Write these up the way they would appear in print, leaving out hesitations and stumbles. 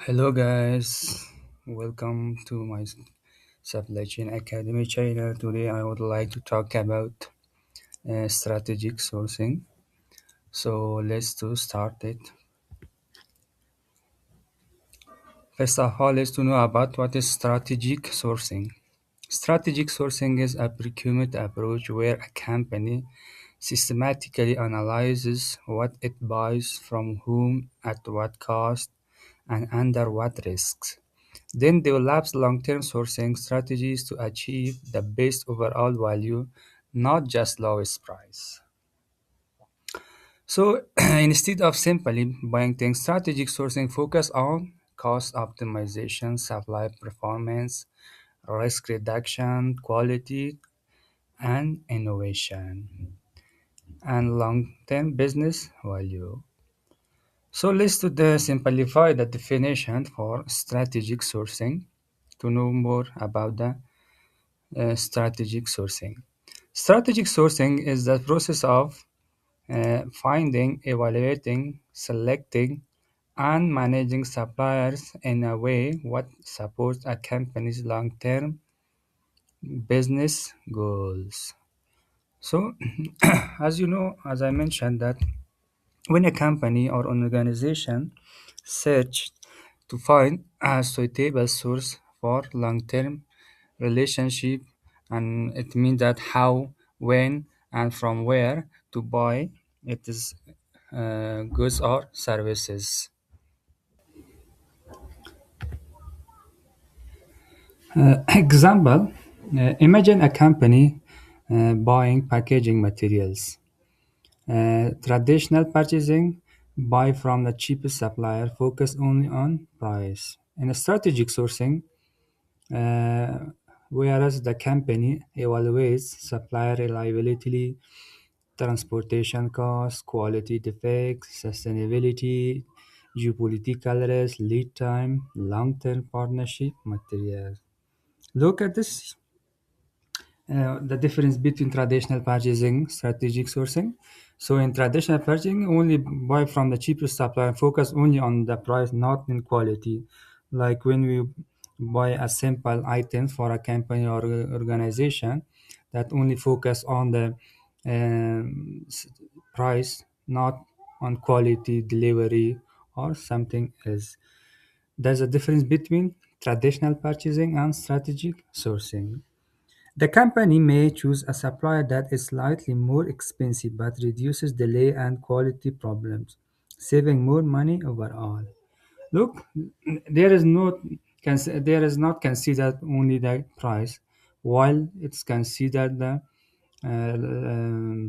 Hello guys, welcome to my Supply Chain Academy channel. Today I would like to talk about strategic sourcing. So let's to start it. First of all, let's to know about what is strategic sourcing. Strategic sourcing is a procurement approach where a company systematically analyzes what it buys from whom at what cost and under what risks. Then develops long-term sourcing strategies to achieve the best overall value, not just lowest price. So instead of simply buying things, strategic sourcing focus on cost optimization, supply performance, risk reduction, quality, and innovation, and long-term business value. So let's to simplify the definition for strategic sourcing to know more about the strategic sourcing. Strategic sourcing is the process of finding, evaluating, selecting, and managing suppliers in a way what supports a company's long-term business goals. So, as you know, as I mentioned that when a company or an organization search to find a suitable source for long-term relationship, and it means that how, when, and from where to buy it is goods or services. Example: imagine a company buying packaging materials. Traditional purchasing, buy from the cheapest supplier, focus only on price. In a strategic sourcing, uh, whereas the company evaluates supplier reliability, transportation costs, quality defects, sustainability, geopolitical risk, lead time, long-term partnership materials. Look at this, the difference between traditional purchasing, strategic sourcing. So in traditional purchasing, only buy from the cheapest supplier, focus only on the price, not in quality. Like when we buy a simple item for a company or organization, that only focus on the price, not on quality, delivery, or something else. There's a difference between traditional purchasing and strategic sourcing. The company may choose a supplier that is slightly more expensive but reduces delay and quality problems, saving more money overall. Look, there is no there is not considered only the price, while it's considered the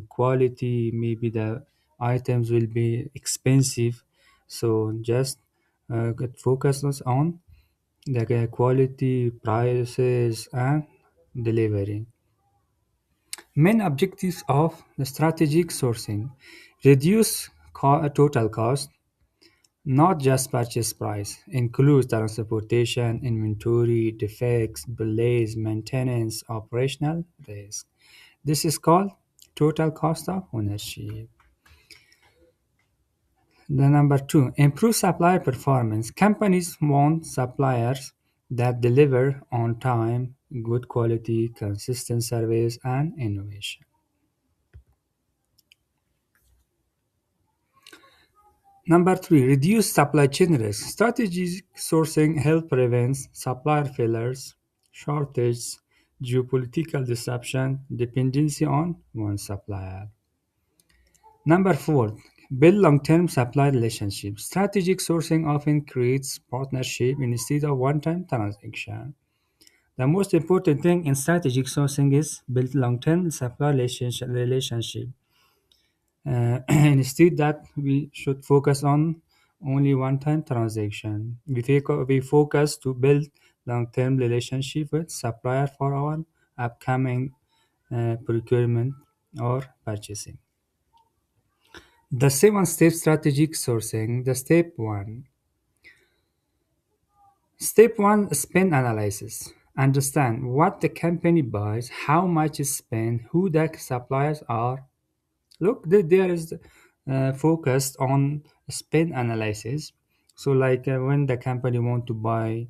quality. Maybe the items will be expensive, so just get focuses on the quality, prices, and delivery. Main objectives of the strategic sourcing: reduce total cost, not just purchase price, includes transportation, inventory, defects, delays, maintenance, operational risk. This is called total cost of ownership. The number two, improve supplier performance. Companies want suppliers that deliver on time, good quality, consistent service, and innovation. Number three, reduce supply chain risk. Strategic sourcing help prevent supplier failures, shortages, geopolitical disruption, dependency on one supplier. Number four, build long-term supply relationships. Strategic sourcing often creates partnership instead of one-time transaction. The most important thing in strategic sourcing is build long-term supply relationship. Instead, that we should focus on only one-time transaction. We focus to build long-term relationship with supplier for our upcoming procurement or purchasing. The seven-step strategic sourcing. The Step one: spend analysis. Understand what the company buys, how much is spent, who the suppliers are. Look, there is focused on spend analysis. So, like when the company want to buy,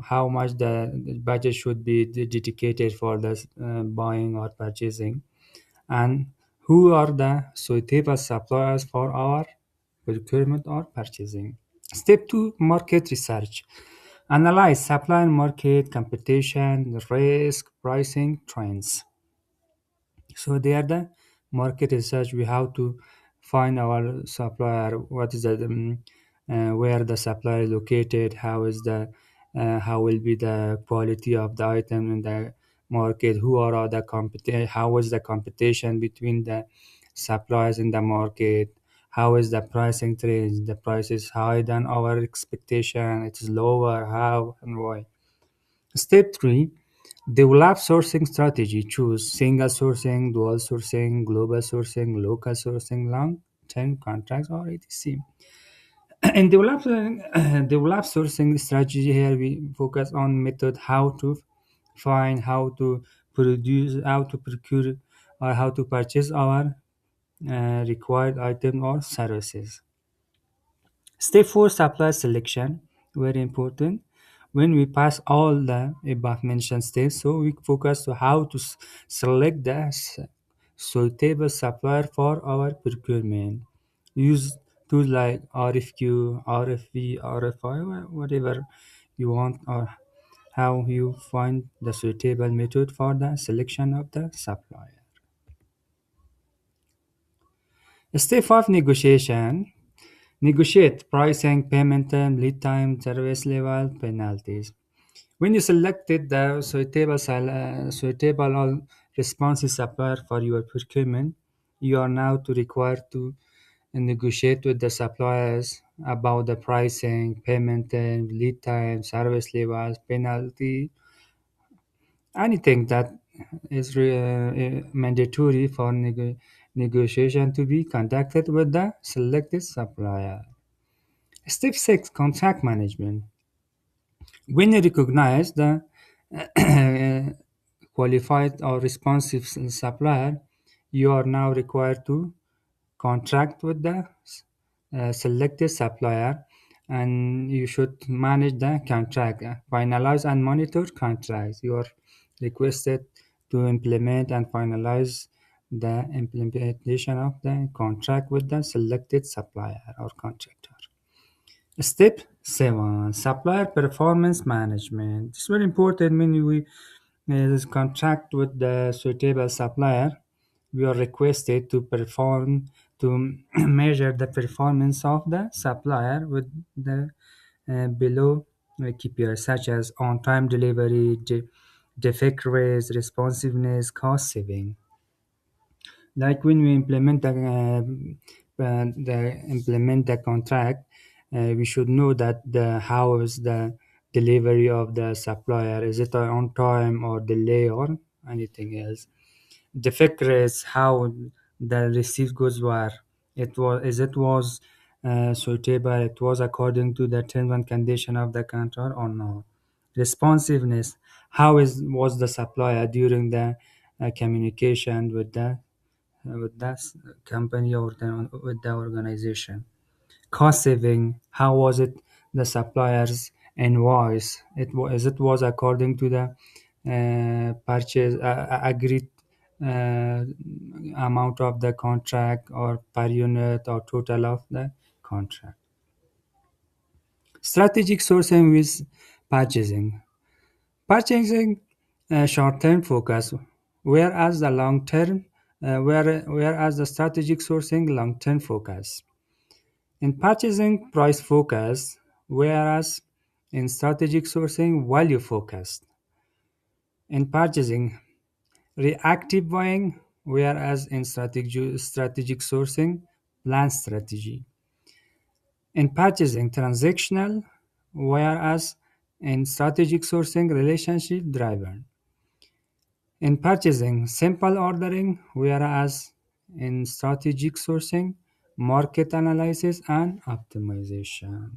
how much the budget should be dedicated for the buying or purchasing, and who are the suitable suppliers for our procurement or purchasing. Step 2, market research. Analyze supply and market competition, risk, pricing, trends. So they are the market research. We have to find our supplier. What is the where the supplier is located? How is the how will be the quality of the item in the market? Who are the competition? How is the competition between the suppliers in the market? How is the pricing trend? The price is higher than our expectation. It is lower. How and why? Step 3, develop sourcing strategy. Choose single sourcing, dual sourcing, global sourcing, local sourcing, long-term contracts, or etc. In develop sourcing strategy, here we focus on method how to find, how to produce, how to procure, or how to purchase our required item or services. Step 4, supply selection, very important. When we pass all the above mentioned steps, so we focus to how to select the suitable supplier for our procurement. Use tools like RFQ, RFV, RFI, whatever you want, or how you find the suitable method for the selection of the supplier. Step 5, negotiation. Negotiate pricing, payment term, lead time, service level, penalties. When you selected the suitable or responsive supplier for your procurement, you are now to required to negotiate with the suppliers about the pricing, payment term, lead time, service levels, penalty, anything that is mandatory for negotiation to be conducted with the selected supplier. Step 6, contract management. When you recognize the qualified or responsive supplier, you are now required to contract with the selected supplier, and you should manage the contract, finalize and monitor contracts. You are requested to implement and finalize the implementation of the contract with the selected supplier or contractor. Step 7, supplier performance management. It's very important when we contract with the suitable supplier. We are requested to perform to measure the performance of the supplier with the below KPIs such as on-time delivery, defect rates, responsiveness, cost saving. Like when we implement the contract, we should know that the how is the delivery of the supplier, is it on time or delay or anything else. Defect rates, how the received goods were, it was suitable, it was according to the terms and condition of the contract or not. Responsiveness, how is was the supplier during the communication with that company or with the organization. Cost saving, how was it the supplier's invoice? It was according to the purchase agreed uh, amount of the contract or per unit or total of the contract. Strategic sourcing with purchasing. Purchasing short-term focus, whereas the long-term, whereas the strategic sourcing long-term focus. In purchasing, price focus, whereas in strategic sourcing, value focused. In purchasing, reactive buying, whereas in strategic sourcing, plan strategy. In purchasing, transactional, whereas in strategic sourcing, relationship driven. In purchasing, simple ordering, whereas in strategic sourcing, market analysis and optimization.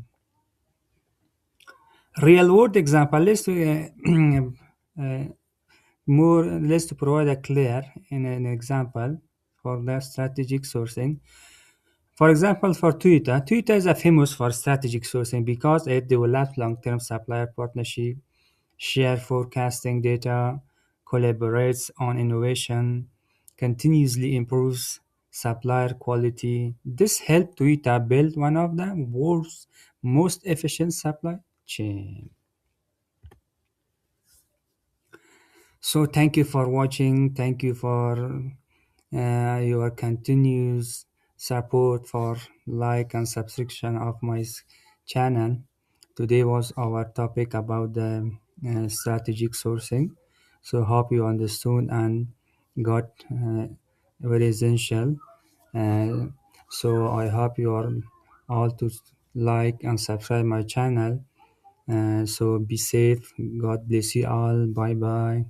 Real world example, let's provide a clear in an example for the strategic sourcing. For example, for Toyota, Toyota is famous for strategic sourcing because it develops long-term supplier partnership, share forecasting data, collaborates on innovation, continuously improves supplier quality. This helped Toyota build one of the world's most efficient supply chain. So thank you for watching. Thank you for your continuous support for like and subscription of my channel. Today was our topic about the strategic sourcing. So hope you understood and got very essential. Uh, so I hope you are all to like and subscribe my channel. So be safe. God bless you all. Bye bye.